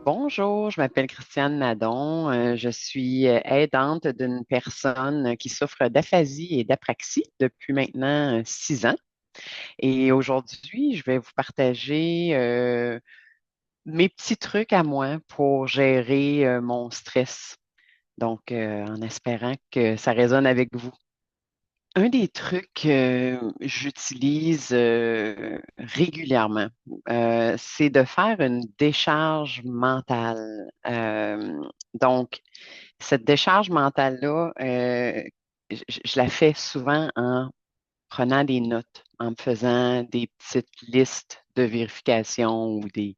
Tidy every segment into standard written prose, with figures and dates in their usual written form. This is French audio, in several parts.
Bonjour, je m'appelle Christiane Nadon. Je suis aidante d'une personne qui souffre d'aphasie et d'apraxie depuis maintenant 6 ans. Et aujourd'hui, je vais vous partager mes petits trucs à moi pour gérer mon stress. Donc, en espérant que ça résonne avec vous. Un des trucs que j'utilise régulièrement, c'est de faire une décharge mentale. Donc, cette décharge mentale-là, je la fais souvent en prenant des notes, en me faisant des petites listes de vérification ou des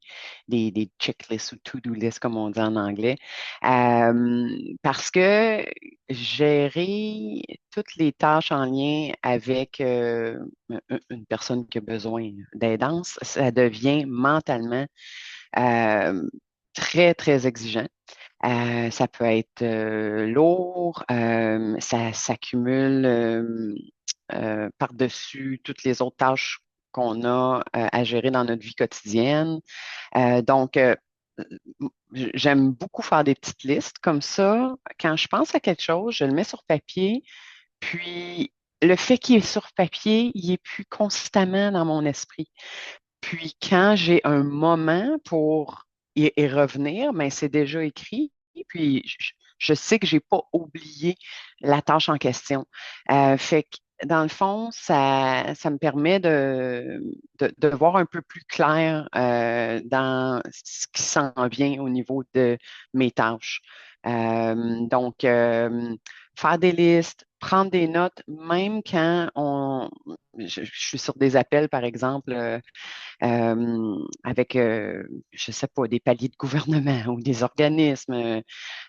checklists ou to-do lists, comme on dit en anglais. Parce que gérer toutes les tâches en lien avec une personne qui a besoin d'aidance, ça devient mentalement euh, très, très exigeant. Ça peut être lourd, ça s'accumule par-dessus toutes les autres tâches qu'on a à gérer dans notre vie quotidienne. Donc, j'aime beaucoup faire des petites listes. Comme ça, quand je pense à quelque chose, je le mets sur papier, puis le fait qu'il est sur papier, il est plus constamment dans mon esprit. Puis quand j'ai un moment pour y revenir, ben, c'est déjà écrit. Puis je sais que j'ai pas oublié la tâche en question. Fait que dans le fond, ça me permet de voir un peu plus clair dans ce qui s'en vient au niveau de mes tâches. Donc, faire des listes, prendre des notes, même quand je suis sur des appels, par exemple, avec, je ne sais pas, des paliers de gouvernement ou des organismes,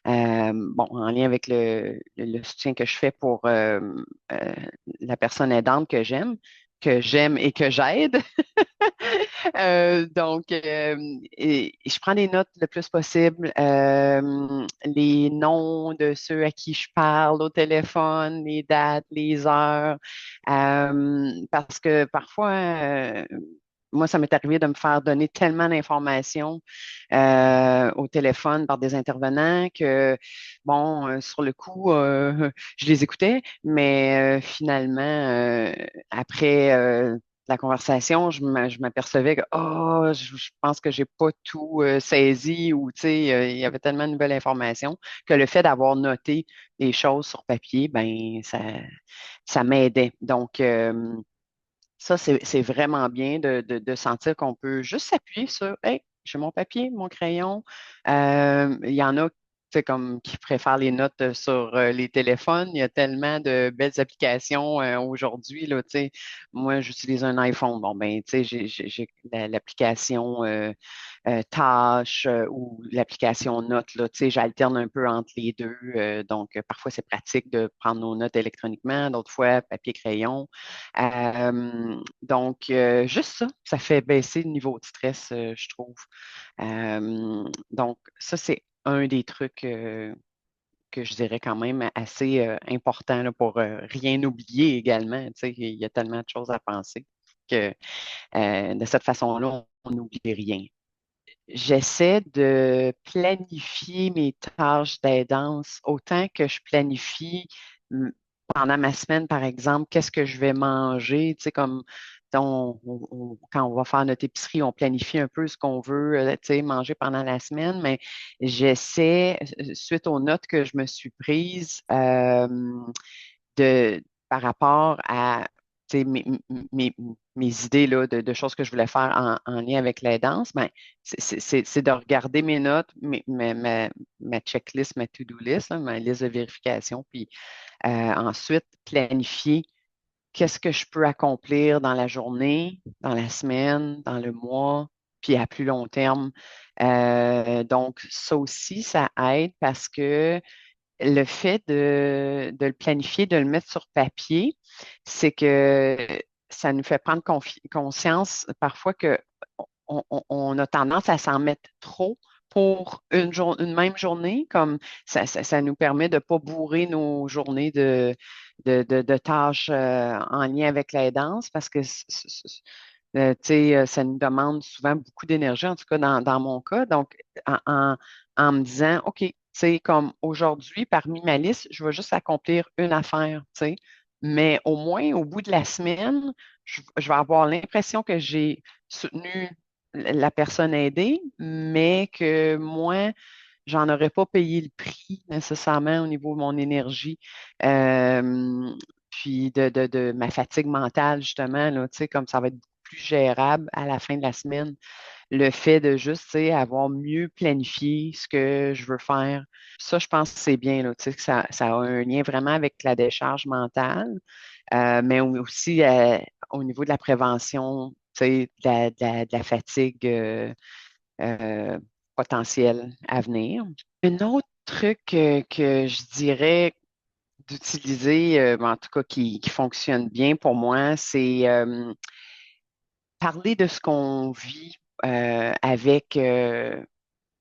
bon, en lien avec le soutien que je fais pour euh, la personne aidante que j'aime et que j'aide. Donc, je prends des notes le plus possible, les noms de ceux à qui je parle au téléphone, les dates, les heures, parce que parfois, moi, ça m'est arrivé de me faire donner tellement d'informations au téléphone par des intervenants que, bon, sur le coup, je les écoutais, mais finalement, après la conversation, je m'apercevais que, oh, je pense que j'ai pas tout saisi ou, tu sais, il y avait tellement de nouvelles informations que le fait d'avoir noté les choses sur papier, ben, ça m'aidait. Donc, ça, c'est vraiment bien de sentir qu'on peut juste s'appuyer sur, hey, j'ai mon papier, mon crayon. Il y en a, tu sais, comme qui préfèrent les notes sur les téléphones. Il y a tellement de belles applications aujourd'hui, là, tu sais. Moi, j'utilise un iPhone. Bon, ben, tu sais, j'ai l'application tâches ou l'application notes, là, tu sais, j'alterne un peu entre les deux. Donc, parfois, c'est pratique de prendre nos notes électroniquement, d'autres fois, papier-crayon. Donc, juste ça, ça fait baisser le niveau de stress, je trouve. Donc, ça, c'est un des trucs que je dirais quand même assez important là, pour rien oublier également. Tu sais, il y a tellement de choses à penser que de cette façon-là, on n'oublie rien. J'essaie de planifier mes tâches d'aidance autant que je planifie mm, pendant ma semaine, par exemple, qu'est-ce que je vais manger, tu sais, comme quand on va faire notre épicerie, on planifie un peu ce qu'on veut, tu sais, manger pendant la semaine, mais j'essaie, suite aux notes que je me suis prises, de, par rapport à tu sais, mes, mes idées là, de choses que je voulais faire en lien avec la danse, ben, c'est de regarder mes notes, ma checklist, ma to-do list, là, ma liste de vérification, puis ensuite planifier qu'est-ce que je peux accomplir dans la journée, dans la semaine, dans le mois, puis à plus long terme. Donc, ça aussi, ça aide parce que le fait de le planifier, de le mettre sur papier, c'est que ça nous fait prendre conscience parfois que on a tendance à s'en mettre trop pour une même journée, comme ça nous permet de ne pas bourrer nos journées de tâches en lien avec la danse, parce que Tu sais, ça nous demande souvent beaucoup d'énergie, en tout cas dans mon cas. Donc, en, en- en me disant, OK, tu sais, comme aujourd'hui, parmi ma liste, je vais juste accomplir une affaire, tu sais. Mais au moins, au bout de la semaine, je vais avoir l'impression que j'ai soutenu la personne aidée, mais que moi, j'en aurais pas payé le prix nécessairement au niveau de mon énergie, puis de ma fatigue mentale, justement, là, tu sais, comme ça va être beaucoup plus gérable à la fin de la semaine. Le fait de juste, tu sais, avoir mieux planifié ce que je veux faire. Ça, je pense que c'est bien, là, tu sais, que ça a un lien vraiment avec la décharge mentale, mais aussi au niveau de la prévention, tu sais, de la fatigue euh, potentielle à venir. Un autre truc que je dirais d'utiliser, en tout cas qui fonctionne bien pour moi, c'est parler de ce qu'on vit avec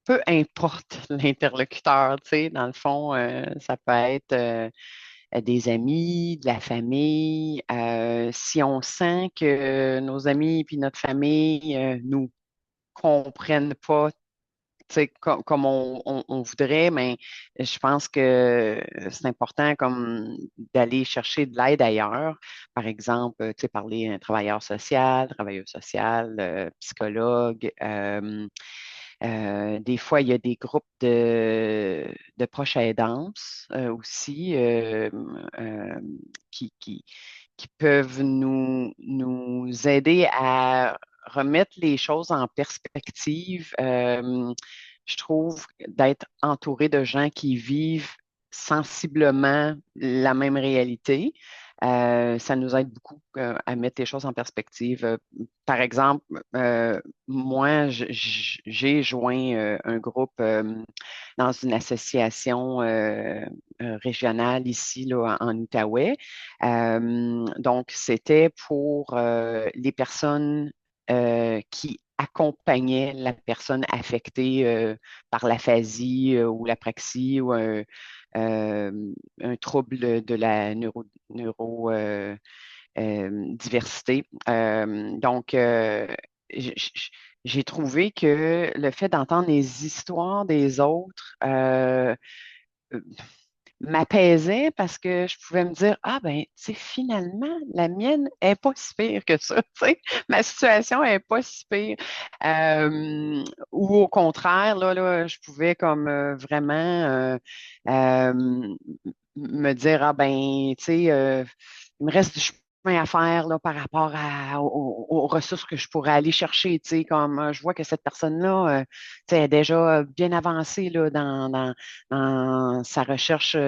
peu importe l'interlocuteur, tu sais, dans le fond, ça peut être des amis, de la famille. Si on sent que nos amis puis notre famille nous comprennent pas, tu sais, comme on voudrait, mais je pense que c'est important comme d'aller chercher de l'aide ailleurs. Par exemple, tu sais, parler à un travailleur social, psychologue. Des fois, il y a des groupes de proches aidances aussi euh, qui, qui peuvent nous aider à remettre les choses en perspective. Je trouve d'être entouré de gens qui vivent sensiblement la même réalité. Ça nous aide beaucoup à mettre les choses en perspective. Par exemple, moi, j'ai joint un groupe dans une association régionale ici là, en Outaouais. Donc, c'était pour les personnes qui accompagnaient la personne affectée par l'aphasie ou l'apraxie ou euh, un trouble de la diversité. Donc, j'ai trouvé que le fait d'entendre les histoires des autres m'apaisait parce que je pouvais me dire, ah ben, tu sais, finalement, la mienne est pas si pire que ça, tu sais, ma situation est pas si pire. Ou au contraire, là, je pouvais comme vraiment me dire, ah ben, tu sais, il me reste du chemin à faire là, par rapport aux ressources que je pourrais aller chercher, tu sais, comme je vois que cette personne-là, tu sais, est déjà bien avancée là, dans sa recherche tu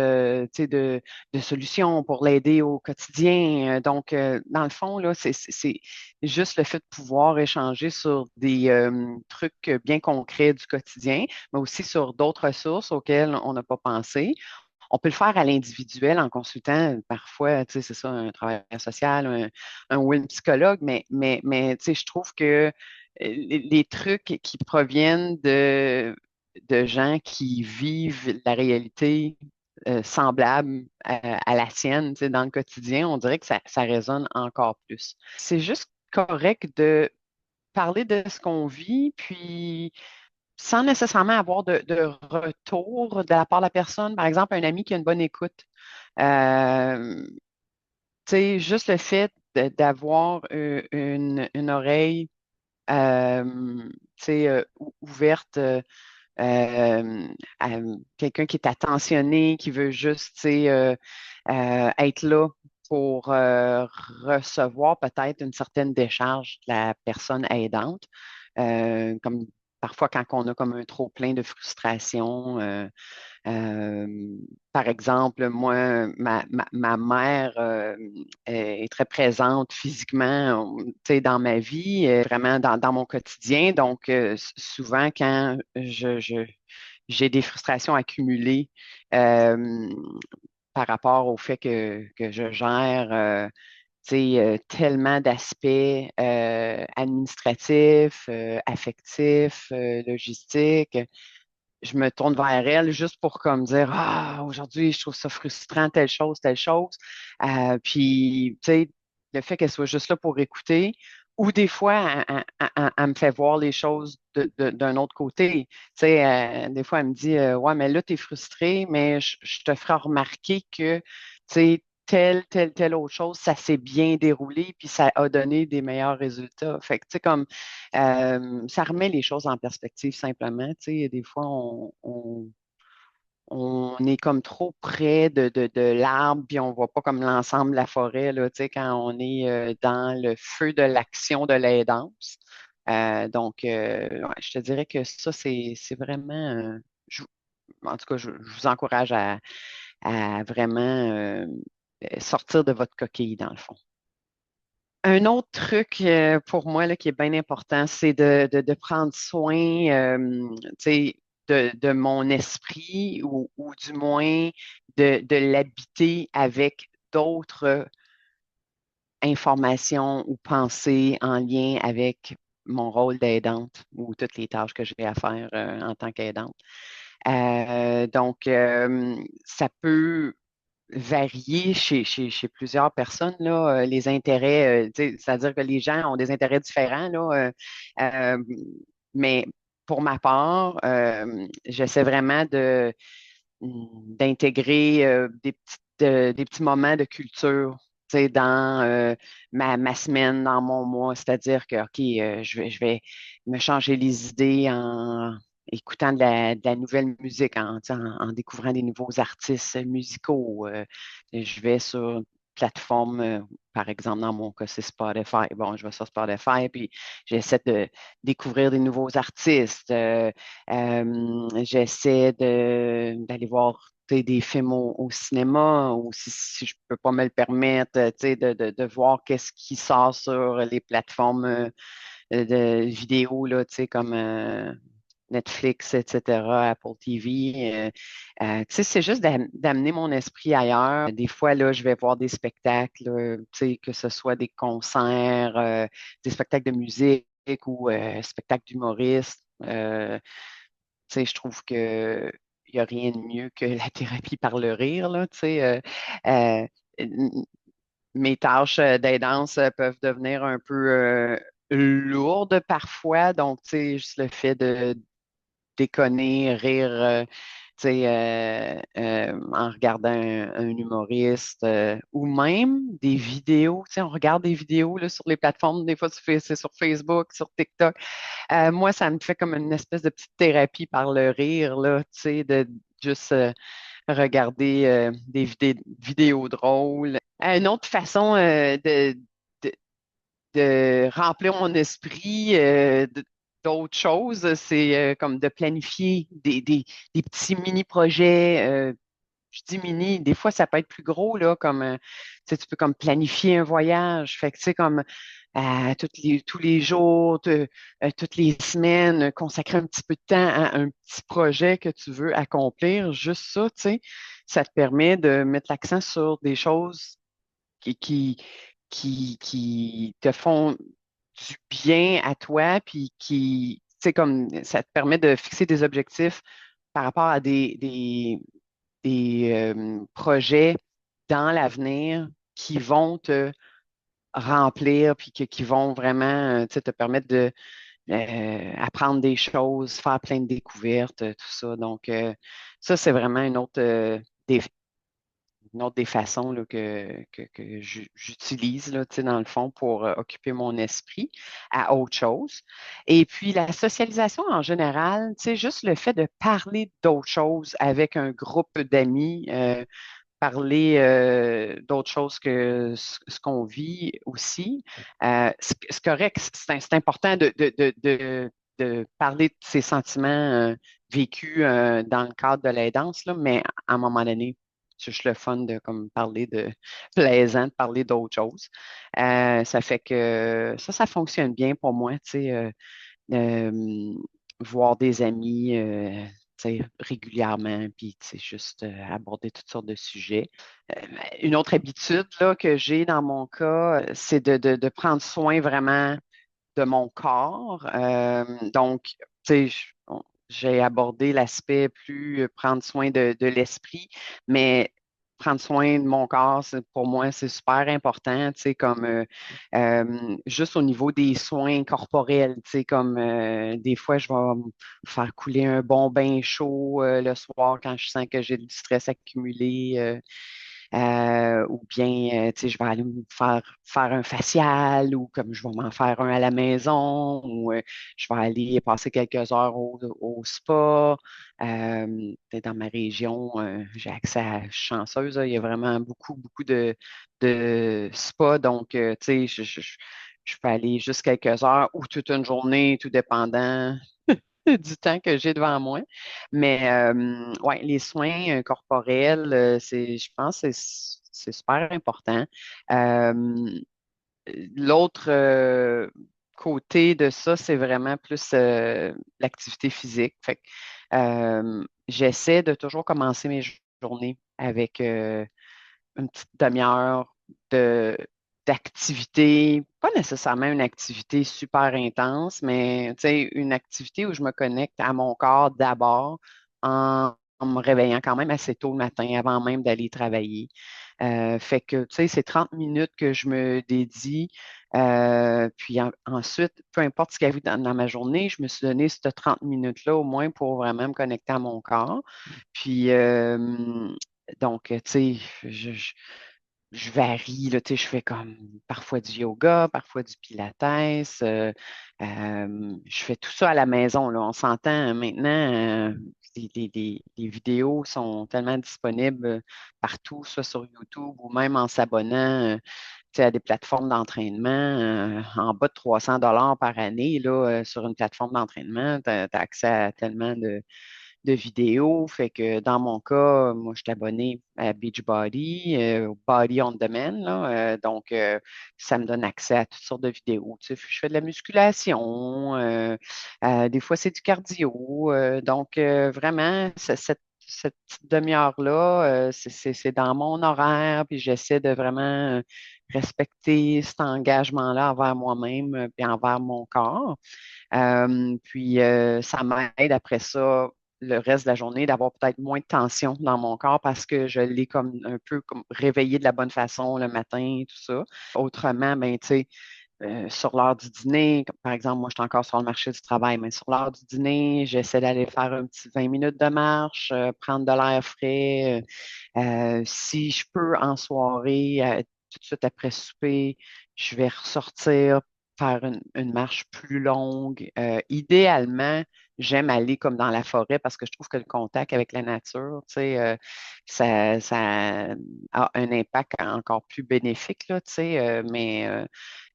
sais, de solutions pour l'aider au quotidien. Donc, dans le fond, là, c'est juste le fait de pouvoir échanger sur des trucs bien concrets du quotidien, mais aussi sur d'autres ressources auxquelles on n'a pas pensé. On peut le faire à l'individuel en consultant parfois, tu sais, c'est ça, un travailleur social, ou une psychologue, mais tu sais, je trouve que les trucs qui proviennent de gens qui vivent la réalité semblable à la sienne, tu sais, dans le quotidien, on dirait que ça résonne encore plus. C'est juste correct de parler de ce qu'on vit, puis sans nécessairement avoir de retour de la part de la personne. Par exemple, un ami qui a une bonne écoute. Euh, Tu sais, juste le fait d'avoir une oreille tu sais, ouverte à quelqu'un qui est attentionné, qui veut juste tu sais, être là pour recevoir peut-être une certaine décharge de la personne aidante. Comme parfois quand on a comme un trop plein de frustration. Euh, Par exemple, moi, ma mère est très présente physiquement, tu sais, dans ma vie, vraiment dans mon quotidien. Donc, souvent, quand j'ai des frustrations accumulées euh, par rapport au fait que je gère tu sais, tellement d'aspects administratifs, affectifs, logistiques, je me tourne vers elle juste pour comme dire ah aujourd'hui je trouve ça frustrant telle chose. Puis tu sais le fait qu'elle soit juste là pour écouter ou des fois, elle me fait voir les choses d'un autre côté. Tu sais, des fois, elle me dit, ouais, mais là, tu es frustré, mais je te ferai remarquer que, tu sais, telle autre chose, ça s'est bien déroulé, puis ça a donné des meilleurs résultats. Fait que, tu sais, comme, ça remet les choses en perspective simplement. Tu sais, des fois, on est comme trop près de l'arbre, puis on voit pas comme l'ensemble de la forêt, là, tu sais, quand on est dans le feu de l'action de l'aidance. Ouais, je te dirais que ça, c'est vraiment, je- en tout cas, je vous encourage à vraiment sortir de votre coquille, dans le fond. Un autre truc pour moi là, qui est bien important, c'est de prendre soin tu sais, de mon esprit ou du moins de l'habiter avec d'autres informations ou pensées en lien avec mon rôle d'aidante ou toutes les tâches que j'ai à faire en tant qu'aidante. Ça peut varier chez plusieurs personnes, là, les intérêts, tu sais, c'est-à-dire que les gens ont des intérêts différents, là, mais pour ma part, j'essaie vraiment d'intégrer des petits moments de culture, tu sais, dans ma semaine, dans mon mois. C'est-à-dire que, OK, je vais me changer les idées en écoutant de la nouvelle musique, tu sais, en découvrant des nouveaux artistes musicaux. Je vais sur une plateforme, par exemple, dans mon cas, c'est Spotify. Bon, je vais sur Spotify, puis j'essaie de découvrir des nouveaux artistes. J'essaie d'aller voir tu sais, des films au cinéma ou si je peux pas me le permettre, tu sais, de voir qu'est-ce qui sort sur les plateformes de vidéo, là, tu sais, comme Netflix, etc., Apple TV. Tu sais, c'est juste d'amener mon esprit ailleurs. Des fois, là, je vais voir des spectacles, tu sais, que ce soit des concerts, des spectacles de musique ou spectacles d'humoristes. Tu sais, je trouve que il n'y a rien de mieux que la thérapie par le rire, là, tu sais. Euh, Mes tâches d'aidance peuvent devenir un peu lourdes parfois, donc, tu sais, juste le fait de déconner, rire, tu sais, en regardant un humoriste ou même des vidéos. Tu sais, on regarde des vidéos là, sur les plateformes, des fois c'est sur Facebook, sur TikTok. Moi, ça me fait comme une espèce de petite thérapie par le rire, là, tu sais, de juste regarder des vidéos drôles. Une autre façon de, de remplir mon esprit d'autres choses, c'est comme de planifier des petits mini-projets. Je dis mini, des fois ça peut être plus gros, là, comme tu sais, tu peux comme planifier un voyage. Fait que tu sais, comme tous les jours, toutes les semaines, consacrer un petit peu de temps à un petit projet que tu veux accomplir. Juste ça, tu sais, ça te permet de mettre l'accent sur des choses qui, qui, qui te font du bien à toi, puis tu sais, comme ça te permet de fixer des objectifs par rapport à des projets dans l'avenir qui vont te remplir, puis qui vont vraiment, tu sais, te permettre de apprendre des choses, faire plein de découvertes, tout ça. Donc, ça, c'est vraiment des, une autre des façons là, que j'utilise là, tu sais, dans le fond pour occuper mon esprit à autre chose. Et puis la socialisation en général, tu sais, juste le fait de parler d'autres choses avec un groupe d'amis, parler d'autres choses que ce qu'on vit aussi. C'est correct, c'est important de parler de ses sentiments vécus dans le cadre de l'aidance, là, mais à un moment donné, c'est juste le fun de comme parler de plaisant, de parler d'autres choses. Ça fait que ça fonctionne bien pour moi, tu sais, euh, voir des amis tu sais, régulièrement, puis tu sais, juste aborder toutes sortes de sujets. Euh, une autre habitude là, que j'ai dans mon cas, c'est de prendre soin vraiment de mon corps. Donc, tu sais, j'ai abordé l'aspect plus prendre soin de l'esprit, mais prendre soin de mon corps, pour moi, c'est super important, tu sais, comme juste au niveau des soins corporels, tu sais, comme des fois, je vais me faire couler un bon bain chaud le soir quand je sens que j'ai du stress accumulé. Ou bien, tu sais, je vais aller me faire un facial ou comme je vais m'en faire un à la maison ou je vais aller passer quelques heures au spa. Peut-être dans ma région, j'ai accès à je suis chanceuse, là, il y a vraiment beaucoup, beaucoup de spas. Donc, tu sais, je peux aller juste quelques heures ou toute une journée, tout dépendant du temps que j'ai devant moi. Mais ouais, les soins corporels, je pense que c'est super important. Euh, L'autre côté de ça, c'est vraiment plus l'activité physique. Fait que, j'essaie de toujours commencer mes journées avec une petite demi-heure de, d'activité, pas nécessairement une activité super intense, mais tu sais, une activité où je me connecte à mon corps d'abord en me réveillant quand même assez tôt le matin avant même d'aller travailler. Fait que, tu sais, c'est 30 minutes que je me dédie. Puis ensuite, peu importe ce qu'il y a eu dans ma journée, je me suis donné ces 30 minutes-là au moins pour vraiment me connecter à mon corps. Puis, donc, tu sais, je varie, là, tu sais, je fais comme parfois du yoga, parfois du pilates. Je fais tout ça à la maison, là. On s'entend maintenant, les vidéos sont tellement disponibles partout, soit sur YouTube ou même en s'abonnant, tu sais, à des plateformes d'entraînement. En bas de 300 par année, là, sur une plateforme d'entraînement, tu as accès à tellement de vidéos. Fait que dans mon cas, moi, je suis abonné à Beachbody, Body on Demand, là. Donc, ça me donne accès à toutes sortes de vidéos. Tu sais, je fais de la musculation, des fois, c'est du cardio. Donc, vraiment, cette petite demi-heure-là, c'est dans mon horaire, puis j'essaie de vraiment respecter cet engagement-là envers moi-même et envers mon corps. Puis, ça m'aide après ça, le reste de la journée, d'avoir peut-être moins de tension dans mon corps parce que je l'ai comme un peu comme réveillé de la bonne façon le matin, tout ça. Autrement, ben, tu sais, sur l'heure du dîner, par exemple, moi, je suis encore sur le marché du travail, mais sur l'heure du dîner, j'essaie d'aller faire un petit 20 minutes de marche, prendre de l'air frais. Si je peux en soirée, tout de suite après souper, je vais ressortir, faire une marche plus longue. Idéalement, j'aime aller comme dans la forêt parce que je trouve que le contact avec la nature, tu sais, ça a un impact encore plus bénéfique, là, tu sais,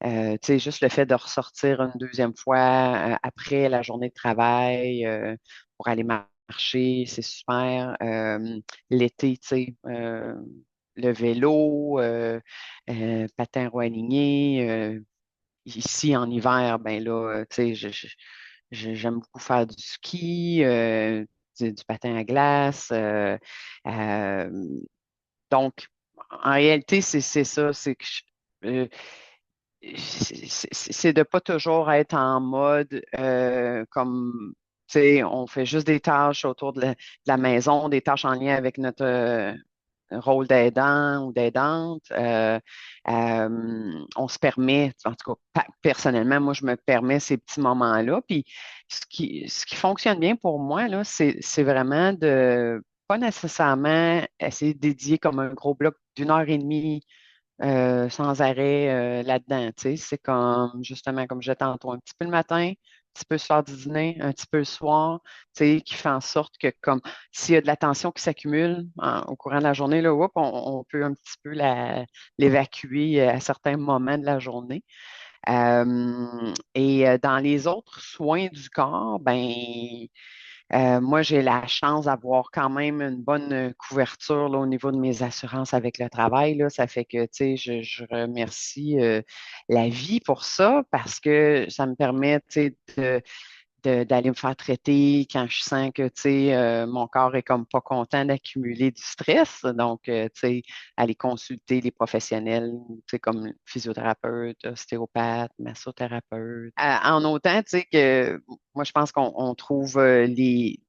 tu sais, juste le fait de ressortir une deuxième fois après la journée de travail pour aller marcher, c'est super. L'été, tu sais, le vélo, patin roue aligné. Ici, en hiver, ben là, tu sais, j'aime beaucoup faire du ski, du patin à glace. Euh, donc, en réalité, c'est ça, c'est que c'est de pas toujours être en mode comme, tu sais, on fait juste des tâches autour de la maison, des tâches en lien avec notre rôle d'aidant ou d'aidante. On se permet, en tout cas, personnellement, moi, je me permets ces petits moments-là. Puis, ce qui fonctionne bien pour moi, là, c'est vraiment de pas nécessairement essayer de dédier comme un gros bloc d'1 heure et demie sans arrêt là-dedans. Tu sais, c'est comme, justement, comme je disais tantôt, un petit peu le matin, un petit peu sur l'heure du dîner, un petit peu le soir, tu sais, qui fait en sorte que, comme, s'il y a de la tension qui s'accumule au courant de la journée, là, on peut un petit peu l'évacuer à certains moments de la journée. Et dans les autres soins du corps, ben, moi, j'ai la chance d'avoir quand même une bonne couverture là, au niveau de mes assurances avec le travail. Là. Ça fait que, tu sais, je remercie la vie pour ça parce que ça me permet, tu sais, d'aller me faire traiter quand je sens que, tu sais, mon corps est comme pas content d'accumuler du stress. Donc, tu sais, aller consulter les professionnels, tu sais, comme physiothérapeute, ostéopathe, massothérapeute. En autant, tu sais, que moi, je pense qu'on trouve les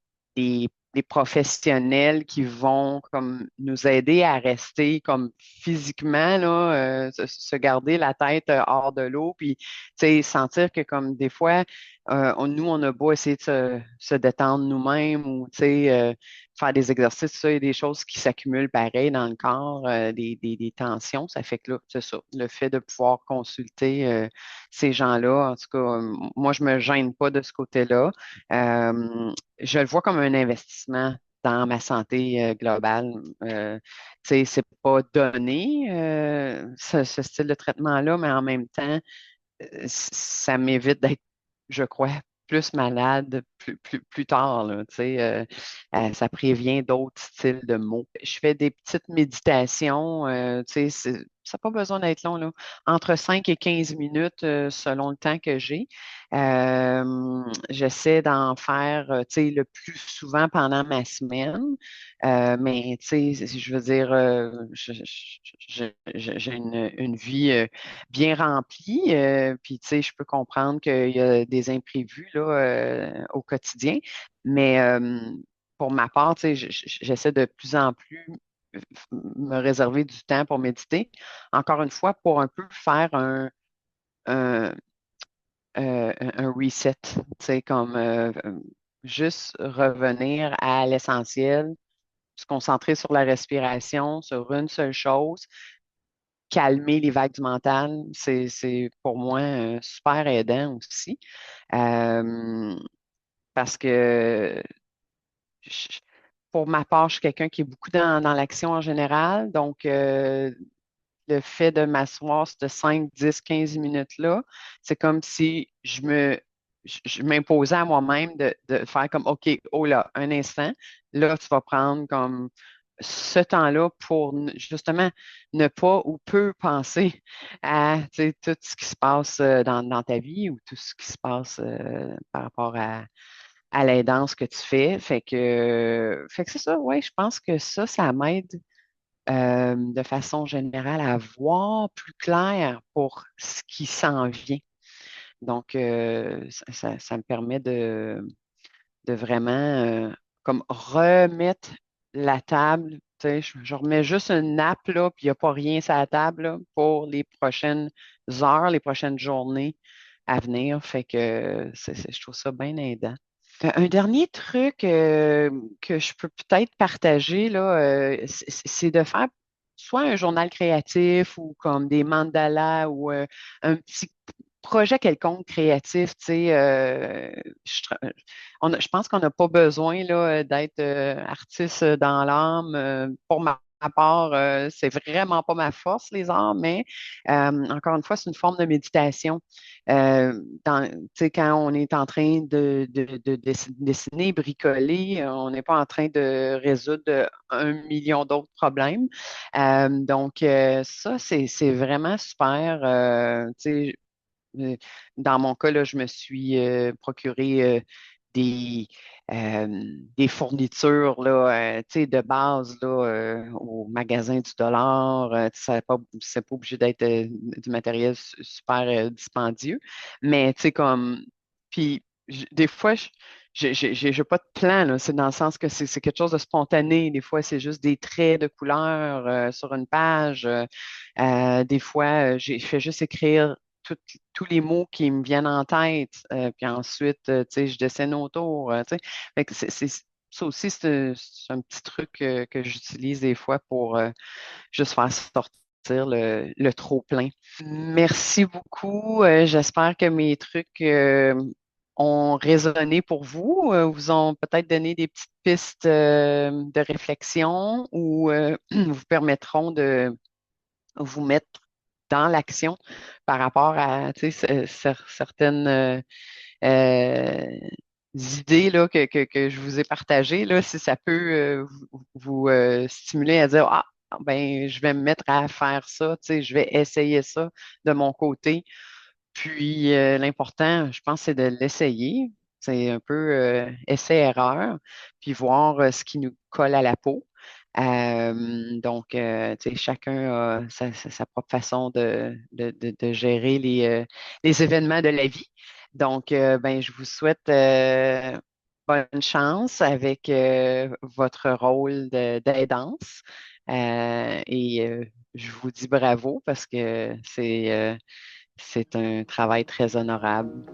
des professionnels qui vont comme nous aider à rester comme physiquement là, se garder la tête hors de l'eau, puis tu sais, sentir que comme des fois nous on a beau essayer de se détendre nous-mêmes ou tu sais faire des exercices, ça, il y a des choses qui s'accumulent pareil dans le corps, des tensions. Ça fait que là, c'est ça, le fait de pouvoir consulter ces gens-là, en tout cas, moi, je me gêne pas de ce côté-là. Je le vois comme un investissement dans ma santé globale. Tu sais, c'est pas donné, ce style de traitement-là, mais en même temps, ça m'évite d'être, je crois, plus malade plus tard, là, tu sais, ça prévient d'autres styles de mots. Je fais des petites méditations, tu sais, ça n'a pas besoin d'être long, là. Entre 5 et 15 minutes, selon le temps que j'ai. J'essaie d'en faire, tu sais, le plus souvent pendant ma semaine. Mais, tu sais, je veux dire, j'ai une vie bien remplie. Puis, tu sais, je peux comprendre qu'il y a des imprévus là, au quotidien. Mais pour ma part, tu sais, j'essaie de plus en plus me réserver du temps pour méditer. Encore une fois, pour un peu faire un, un reset, tu sais, comme juste revenir à l'essentiel, se concentrer sur la respiration, sur une seule chose, calmer les vagues du mental, c'est pour moi super aidant aussi. Euh, Parce que je- pour ma part, je suis quelqu'un qui est beaucoup dans l'action en général. Donc, le fait de m'asseoir de 5, 10, 15 minutes-là, c'est comme si je m'imposais à moi-même de faire comme, OK, oh là, un instant, là, tu vas prendre comme ce temps-là pour justement ne pas ou peu penser à tu sais, tout ce qui se passe dans ta vie ou tout ce qui se passe par rapport à l'aidance que tu fais. Fait que c'est ça, ouais, je pense que ça m'aide de façon générale à voir plus clair pour ce qui s'en vient. Donc, ça me permet de vraiment comme remettre la table. Tu sais, je remets juste une nappe, là, puis il n'y a pas rien sur la table là, pour les prochaines heures, les prochaines journées à venir. Fait que je trouve ça bien aidant. Un dernier truc que je peux peut-être partager, là, c'est de faire soit un journal créatif ou comme des mandalas ou un petit projet quelconque créatif. Tu sais, je, tra- je pense qu'on n'a pas besoin là, d'être artiste dans l'âme. Pour ma part, c'est vraiment pas ma force, les arts, mais encore une fois, c'est une forme de méditation. Tu sais, quand on est en train de dessiner, bricoler, on n'est pas en train de résoudre un million d'autres problèmes. Donc, ça, c'est vraiment super. Tu sais, euh, dans mon cas, là, je me suis procuré des, des fournitures là, tu sais, de base là, au magasin du dollar. C'est pas obligé d'être du matériel super dispendieux. Mais tu sais, comme. Puis, des fois, j'ai pas de plan, là. C'est dans le sens que c'est quelque chose de spontané. Des fois, c'est juste des traits de couleur sur une page. Des fois, je fais juste écrire tout- tous les mots qui me viennent en tête. Puis ensuite, tu sais, je dessine autour. Tu sais. Fait que ça aussi, c'est un petit truc que j'utilise des fois pour juste faire sortir le trop-plein. Merci beaucoup. J'espère que mes trucs ont résonné pour vous, vous ont peut-être donné des petites pistes de réflexion ou vous permettront de vous mettre dans l'action par rapport à tu sais, certaines euh, idées là, que je vous ai partagées, là, si ça peut vous stimuler à dire, ah, ben, je vais me mettre à faire ça, tu sais, je vais essayer ça de mon côté. Puis l'important, je pense, c'est de l'essayer. C'est un peu essai-erreur, puis voir ce qui nous colle à la peau. Donc, tu sais, chacun a sa propre façon de gérer les événements de la vie. Donc, ben, je vous souhaite bonne chance avec votre rôle d'aidance. Je vous dis bravo parce que c'est un travail très honorable.